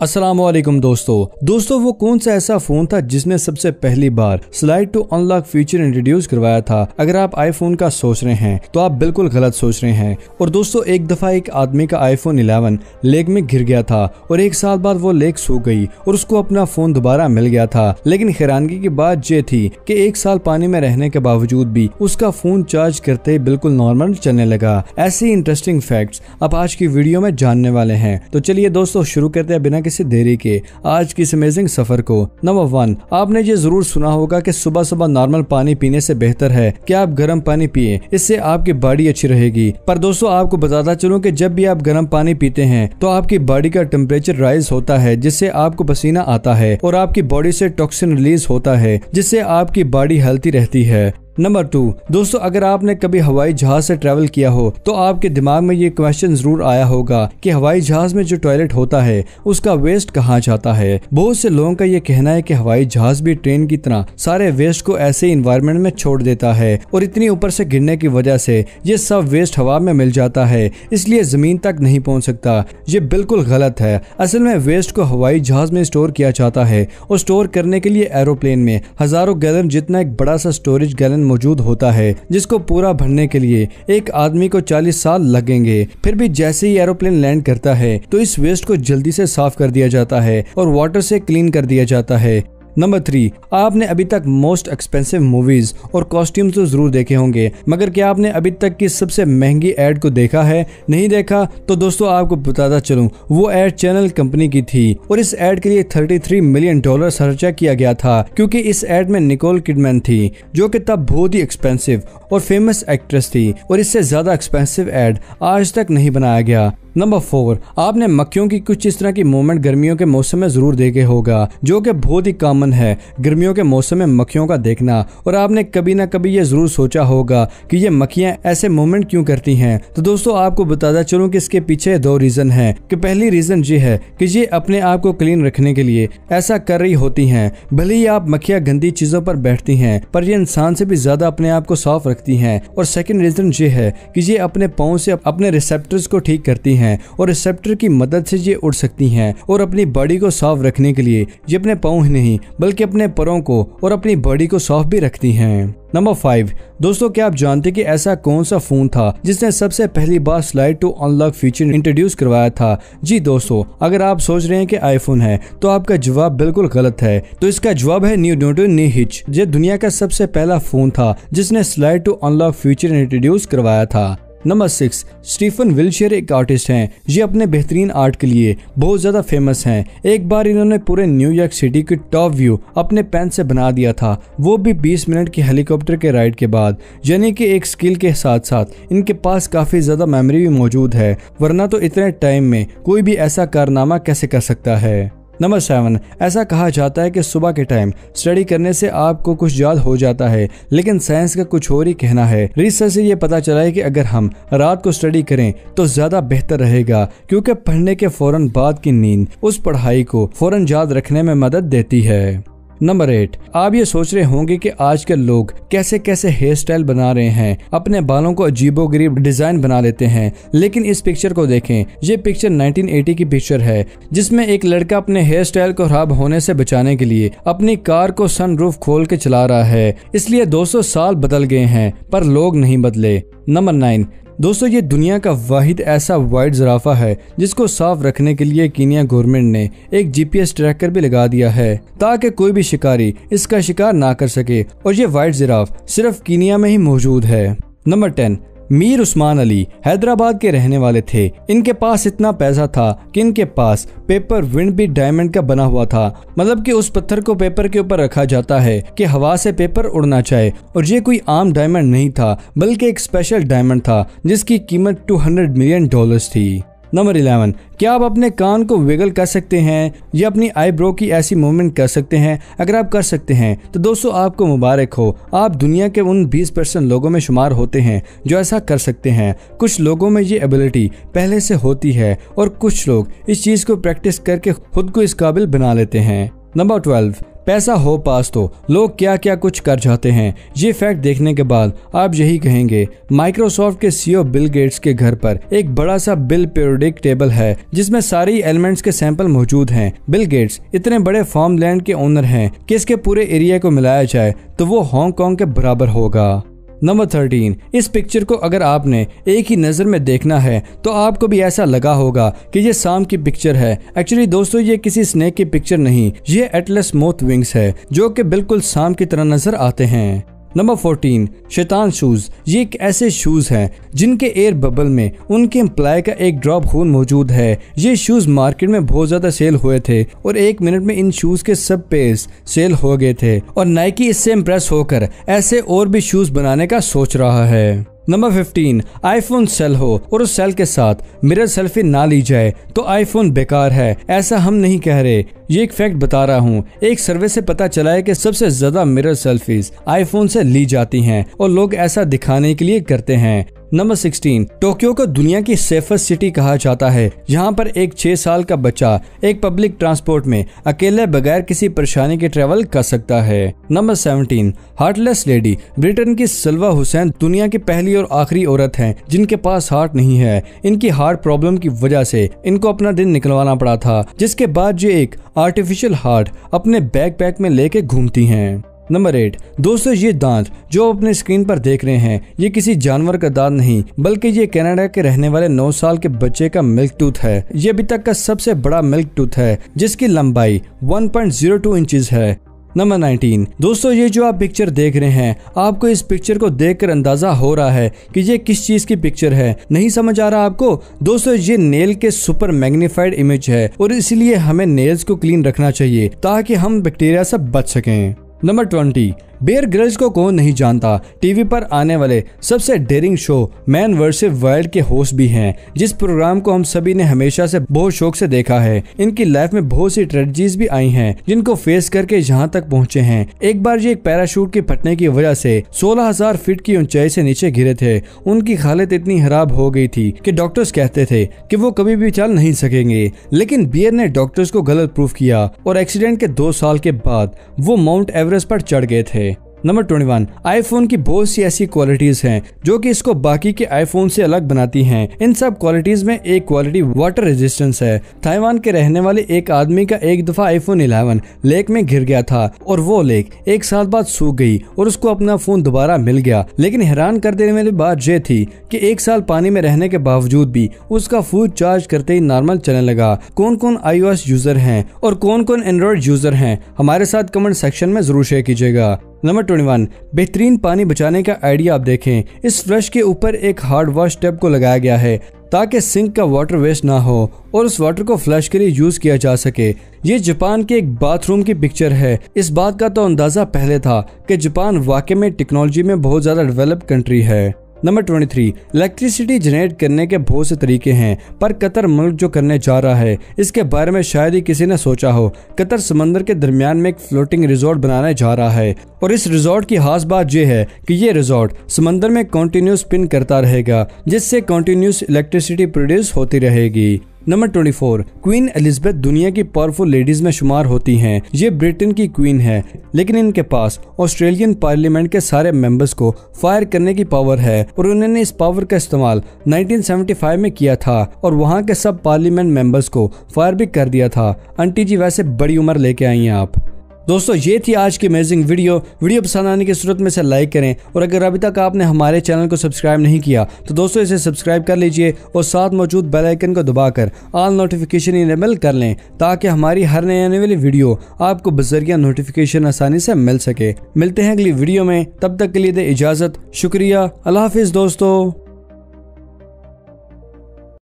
अस्सलामुअलैकुम दोस्तों वो कौन सा ऐसा फोन था जिसने सबसे पहली बार slide to unlock feature introduce करवाया था। अगर आप आईफोन का सोच रहे हैं तो आप बिल्कुल गलत सोच रहे हैं। और दोस्तों एक दफा एक आदमी का आईफोन 11 लेक में गिर गया था और 1 साल बाद वो लेक सूख गई और उसको अपना फोन दोबारा मिल गया था। लेकिन हैरानगी की बात ये थी कि 1 साल पानी में रहने के बावजूद भी उसका फोन चार्ज करते बिल्कुल नॉर्मल चलने लगा। ऐसे इंटरेस्टिंग फैक्ट्स आप आज की वीडियो में जानने वाले हैं। तो चलिए दोस्तों शुरू करते हैं बिना किसी देरी के आज की इस अमेजिंग सफर को। नंबर 1, आपने ये जरूर सुना होगा कि सुबह सुबह नॉर्मल पानी पीने से बेहतर है कि आप गर्म पानी पिए, इससे आपकी बॉडी अच्छी रहेगी। पर दोस्तों आपको बताता चलूं कि जब भी आप गर्म पानी पीते हैं तो आपकी बॉडी का टेम्परेचर राइज होता है, जिससे आपको पसीना आता है और आपकी बॉडी से टॉक्सिन रिलीज होता है, जिससे आपकी बॉडी हेल्थी रहती है। नंबर 2, दोस्तों अगर आपने कभी हवाई जहाज से ट्रैवल किया हो तो आपके दिमाग में ये क्वेश्चन जरूर आया होगा कि हवाई जहाज में जो टॉयलेट होता है उसका वेस्ट कहाँ जाता है। बहुत से लोगों का ये कहना है कि हवाई जहाज भी ट्रेन की तरह सारे वेस्ट को ऐसे इन्वायरमेंट में छोड़ देता है और इतनी ऊपर से गिरने की वजह से ये सब वेस्ट हवा में मिल जाता है, इसलिए जमीन तक नहीं पहुँच सकता। ये बिल्कुल गलत है। असल में वेस्ट को हवाई जहाज में स्टोर किया जाता है और स्टोर करने के लिए एरोप्लेन में हजारों गैलन जितना एक बड़ा सा स्टोरेज गैलन मौजूद होता है, जिसको पूरा भरने के लिए एक आदमी को 40 साल लगेंगे। फिर भी जैसे ही एरोप्लेन लैंड करता है तो इस वेस्ट को जल्दी से साफ कर दिया जाता है और वाटर से क्लीन कर दिया जाता है। नंबर 3, आपने अभी तक मोस्ट एक्सपेंसिव मूवीज और कॉस्ट्यूम्स तो जरूर देखे होंगे, मगर क्या आपने अभी तक की सबसे महंगी एड को देखा है? नहीं देखा तो दोस्तों आपको बताता चलूं, वो एड चैनल कंपनी की थी और इस एड के लिए $33 मिलियन खर्चा किया गया था, क्योंकि इस एड में निकोल किडमैन थी जो कि तब बहुत ही एक्सपेंसिव और फेमस एक्ट्रेस थी और इससे ज्यादा एक्सपेंसिव एड आज तक नहीं बनाया गया। नंबर 4, आपने मक्खियों की कुछ इस तरह की मूवमेंट गर्मियों के मौसम में जरूर देखे होगा, जो कि बहुत ही कॉमन है गर्मियों के मौसम में मक्खियों का देखना। और आपने कभी ना कभी ये जरूर सोचा होगा कि ये मक्खियां ऐसे मूवमेंट क्यों करती हैं। तो दोस्तों आपको बताता चलूं कि इसके पीछे 2 रीजन हैं। कि पहली रीजन ये है कि ये अपने आप को क्लीन रखने के लिए ऐसा कर रही होती हैं। भले ही आप मक्खियां गंदी चीजों पर बैठती हैं, पर ये इंसान से भी ज्यादा अपने आप को साफ रखती हैं। और सेकेंड रीजन ये है कि ये अपने पाँव से अपने रिसेप्टर्स को ठीक करती हैं और रिसेप्टर की मदद से ये उड़ सकती हैं। और अपनी बॉडी को साफ रखने के लिए ये अपने पाँव ही नहीं बल्कि अपने पैरों को और अपनी बॉडी को साफ भी रखती हैं। नंबर 5, दोस्तों क्या आप जानते कि ऐसा कौन सा फोन था जिसने सबसे पहली बार slide to unlock feature introduce करवाया था? जी दोस्तों, अगर आप सोच रहे हैं कि आईफोन है तो आपका जवाब बिल्कुल गलत है। तो इसका जवाब है न्यूटन नीहिच। ये दुनिया का सबसे पहला फोन था जिसने slide to unlock feature introduce करवाया था। नंबर 6, स्टीफन विल्शियर एक आर्टिस्ट हैं। ये अपने बेहतरीन आर्ट के लिए बहुत ज्यादा फेमस हैं। एक बार इन्होंने पूरे न्यूयॉर्क सिटी की टॉप व्यू अपने पेन से बना दिया था, वो भी 20 मिनट की हेलीकॉप्टर के राइड के बाद। यानी कि एक स्किल के साथ साथ इनके पास काफी ज्यादा मेमोरी भी मौजूद है, वरना तो इतने टाइम में कोई भी ऐसा कारनामा कैसे कर सकता है। नंबर 7, ऐसा कहा जाता है कि सुबह के टाइम स्टडी करने से आपको कुछ याद हो जाता है, लेकिन साइंस का कुछ और ही कहना है। रिसर्च से ये पता चला है कि अगर हम रात को स्टडी करें तो ज्यादा बेहतर रहेगा, क्योंकि पढ़ने के फौरन बाद की नींद उस पढ़ाई को फौरन याद रखने में मदद देती है। नंबर 8, आप ये सोच रहे होंगे कि आजकल लोग कैसे कैसे हेयर स्टाइल बना रहे हैं, अपने बालों को अजीबोगरीब डिजाइन बना लेते हैं। लेकिन इस पिक्चर को देखें, ये पिक्चर 1980 की पिक्चर है, जिसमें एक लड़का अपने हेयर स्टाइल को खराब होने से बचाने के लिए अपनी कार को सनरूफ खोल के चला रहा है। इसलिए 200 साल बदल गए हैं पर लोग नहीं बदले। नंबर 9, दोस्तों ये दुनिया का वाहिद ऐसा वाइट जिराफा है जिसको साफ रखने के लिए कीनिया गवर्नमेंट ने एक GPS ट्रैकर भी लगा दिया है, ताकि कोई भी शिकारी इसका शिकार ना कर सके। और ये वाइट जिराफ सिर्फ कीनिया में ही मौजूद है। नंबर 10, मीर उस्मान अली हैदराबाद के रहने वाले थे। इनके पास इतना पैसा था कि इनके पास पेपर विंड भी डायमंड का बना हुआ था, मतलब कि उस पत्थर को पेपर के ऊपर रखा जाता है कि हवा से पेपर उड़ना चाहे। और ये कोई आम डायमंड नहीं था, बल्कि एक स्पेशल डायमंड था जिसकी कीमत $200 मिलियन थी। नंबर 11, क्या आप अपने कान को विगल कर सकते हैं या अपनी आईब्रो की ऐसी मूवमेंट कर सकते हैं? अगर आप कर सकते हैं तो दोस्तों आपको मुबारक हो, आप दुनिया के उन 20% लोगों में शुमार होते हैं जो ऐसा कर सकते हैं। कुछ लोगों में ये एबिलिटी पहले से होती है और कुछ लोग इस चीज को प्रैक्टिस करके खुद को इस काबिल बना लेते हैं। नंबर 12, पैसा हो पास तो लोग क्या क्या कुछ कर जाते हैं। ये फैक्ट देखने के बाद आप यही कहेंगे। माइक्रोसॉफ्ट के सीईओ बिल गेट्स के घर पर एक बड़ा सा बिल पीरियोडिक टेबल है जिसमें सारी एलिमेंट्स के सैंपल मौजूद हैं। बिल गेट्स इतने बड़े फार्मलैंड के ओनर हैं कि इसके पूरे एरिया को मिलाया जाए तो वो हांगकांग के बराबर होगा। नंबर 13, इस पिक्चर को अगर आपने एक ही नज़र में देखना है तो आपको भी ऐसा लगा होगा कि ये सांप की पिक्चर है। एक्चुअली दोस्तों ये किसी स्नेक की पिक्चर नहीं, ये एटलस मोथ विंग्स है जो कि बिल्कुल सांप की तरह नजर आते हैं। नंबर 14, शैतान शूज। ये एक ऐसे शूज हैं जिनके एयर बबल में उनके एम्प्लॉय का एक ड्रॉप खून मौजूद है। ये शूज मार्केट में बहुत ज्यादा सेल हुए थे और 1 मिनट में इन शूज के सब पेयर्स सेल हो गए थे और नाइकी इससे इम्प्रेस होकर ऐसे और भी शूज बनाने का सोच रहा है। नंबर 15, आईफोन सेल हो और उस सेल के साथ मिरर सेल्फी ना ली जाए तो आईफोन बेकार है। ऐसा हम नहीं कह रहे, ये एक फैक्ट बता रहा हूँ। एक सर्वे से पता चला है कि सबसे ज्यादा मिरर सेल्फीज आईफोन से ली जाती हैं और लोग ऐसा दिखाने के लिए करते हैं। नंबर 16, टोक्यो को दुनिया की सेफेस्ट सिटी कहा जाता है। यहाँ पर एक 6 साल का बच्चा एक पब्लिक ट्रांसपोर्ट में अकेले बगैर किसी परेशानी के ट्रेवल कर सकता है। Number 17, heartless lady. ब्रिटेन की सलवा हुसैन दुनिया की पहली और आखिरी औरत हैं जिनके पास हार्ट नहीं है। इनकी हार्ट प्रॉब्लम की वजह से इनको अपना दिन निकलवाना पड़ा था, जिसके बाद ये एक आर्टिफिशियल हार्ट अपने बैकपैक में लेके घूमती हैं। नंबर 8, दोस्तों ये दांत जो अपने स्क्रीन पर देख रहे हैं ये किसी जानवर का दांत नहीं बल्कि ये कनाडा के रहने वाले 9 साल के बच्चे का मिल्क टूथ है। ये अभी तक का सबसे बड़ा मिल्क टूथ है जिसकी लंबाई 1.02 इंचेस है। नंबर 19, दोस्तों ये जो आप पिक्चर देख रहे हैं आपको इस पिक्चर को देखकर अंदाजा हो रहा है कि ये किस चीज की पिक्चर है। नहीं समझ आ रहा आपको? दोस्तों ये नेल के सुपर मैग्नीफाइड इमेज है और इसलिए हमें नेल्स को क्लीन रखना चाहिए ताकि हम बैक्टीरिया से बच सकें। नंबर 20, बेयर ग्रिल्स को कौन नहीं जानता। टीवी पर आने वाले सबसे daring show Man versus Wild के होस्ट भी हैं, जिस प्रोग्राम को हम सभी ने हमेशा से बहुत शौक से देखा है। इनकी लाइफ में बहुत सी ट्रेजेडीज भी आई हैं जिनको फेस करके यहाँ तक पहुँचे हैं। एक बार ये एक पैराशूट के फटने की वजह से 16,000 फीट की ऊंचाई से नीचे गिरे थे। उनकी हालत इतनी खराब हो गई थी कि डॉक्टर्स कहते थे कि वो कभी भी चल नहीं सकेंगे, लेकिन बियर ने डॉक्टर्स को गलत प्रूफ किया और एक्सीडेंट के 2 साल के बाद वो माउंट एवरेस्ट पर चढ़ गए थे। नंबर 21, आईफोन की बहुत सी ऐसी क्वालिटीज हैं जो कि इसको बाकी के आईफोन से अलग बनाती हैं। इन सब क्वालिटीज में एक क्वालिटी वाटर रेजिस्टेंस है। ताइवान के रहने वाले एक आदमी का एक दफा आईफोन 11 लेक में गिर गया था और वो लेक 1 साल बाद सूख गई और उसको अपना फोन दोबारा मिल गया। लेकिन हैरान कर देने वाली बात ये थी कि 1 साल पानी में रहने के बावजूद भी उसका फोन चार्ज करते ही नॉर्मल चलने लगा। कौन कौन iOS यूजर हैं और कौन कौन एंड्रॉइड यूजर हैं हमारे साथ कमेंट सेक्शन में जरूर शेयर कीजिएगा। नंबर 21, बेहतरीन पानी बचाने का आइडिया आप देखें। इस फ्लश के ऊपर एक हार्ड वॉश टैप को लगाया गया है ताकि सिंक का वाटर वेस्ट ना हो और उस वाटर को फ्लश के लिए यूज किया जा सके। ये जापान के एक बाथरूम की पिक्चर है। इस बात का तो अंदाजा पहले था कि जापान वाकई में टेक्नोलॉजी में बहुत ज्यादा डेवलप कंट्री है। नंबर 23, इलेक्ट्रिसिटी जनरेट करने के बहुत से तरीके हैं पर कतर मुल्क जो करने जा रहा है इसके बारे में शायद ही किसी ने सोचा हो। कतर समंदर के दरमियान में एक फ्लोटिंग रिजॉर्ट बनाने जा रहा है और इस रिजॉर्ट की खास बात यह है कि ये रिजॉर्ट समंदर में कंटिन्यूस स्पिन करता रहेगा जिससे कंटिन्यूस इलेक्ट्रिसिटी प्रोड्यूस होती रहेगी। नंबर 24, क्वीन एलिजाबेथ दुनिया की पावरफुल लेडीज में शुमार होती हैं। ये ब्रिटेन की क्वीन है लेकिन इनके पास ऑस्ट्रेलियन पार्लियामेंट के सारे मेंबर्स को फायर करने की पावर है और उन्होंने इस पावर का इस्तेमाल 1975 में किया था और वहां के सब पार्लियामेंट मेंबर्स को फायर भी कर दिया था। आंटी जी वैसे बड़ी उम्र लेके आई हैं आप। दोस्तों ये थी आज की अमेजिंग वीडियो पसंद आने की सूरत में से लाइक करें और अगर अभी तक आपने हमारे चैनल को सब्सक्राइब नहीं किया तो दोस्तों इसे सब्सक्राइब कर लीजिए और साथ मौजूद बेल आइकन को दबाकर ऑल नोटिफिकेशन इनेबल कर लें ताकि हमारी हर नई आने वाली वीडियो आपको बजरिया नोटिफिकेशन आसानी से मिल सके। मिलते हैं अगली वीडियो में, तब तक के लिए दे इजाजत। शुक्रिया, अल्लाह हाफिज दोस्तों।